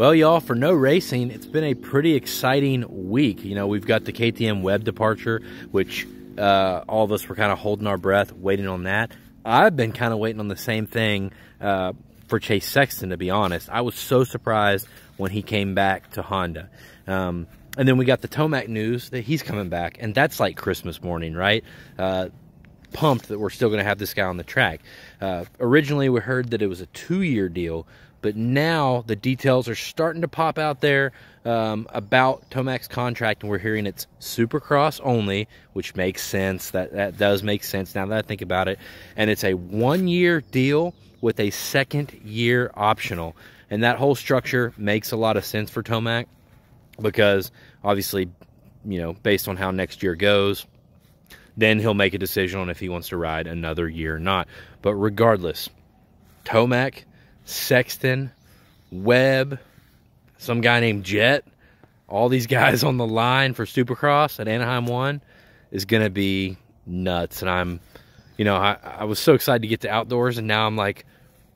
Well, y'all, for No Racing, it's been a pretty exciting week. You know, we've got the KTM Webb departure, which all of us were kind of holding our breath, waiting on that. I've been kind of waiting on the same thing for Chase Sexton, to be honest. I was so surprised when he came back to Honda. And then we got the Tomac news that he's coming back, and that's like Christmas morning, right? Pumped that we're still going to have this guy on the track. Originally, we heard that it was a 2-year deal, but now the details are starting to pop out there about Tomac's contract, and we're hearing it's Supercross only, which makes sense. That does make sense now that I think about it. And it's a 1-year deal with a 2nd year optional. And that whole structure makes a lot of sense for Tomac because obviously, you know, based on how next year goes, then he'll make a decision on if he wants to ride another year or not. But regardless, Tomac, Sexton, Webb, some guy named Jet, all these guys on the line for Supercross at Anaheim 1 is going to be nuts. And I was so excited to get to outdoors, and now I'm like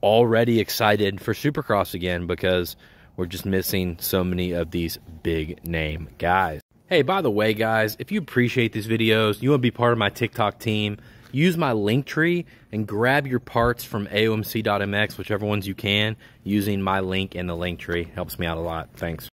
already excited for Supercross again because we're just missing so many of these big name guys. Hey, by the way, guys, if you appreciate these videos, you want to be part of my TikTok team, use my link tree and grab your parts from AOMC.MX, whichever ones you can, using my link in the link tree. Helps me out a lot. Thanks.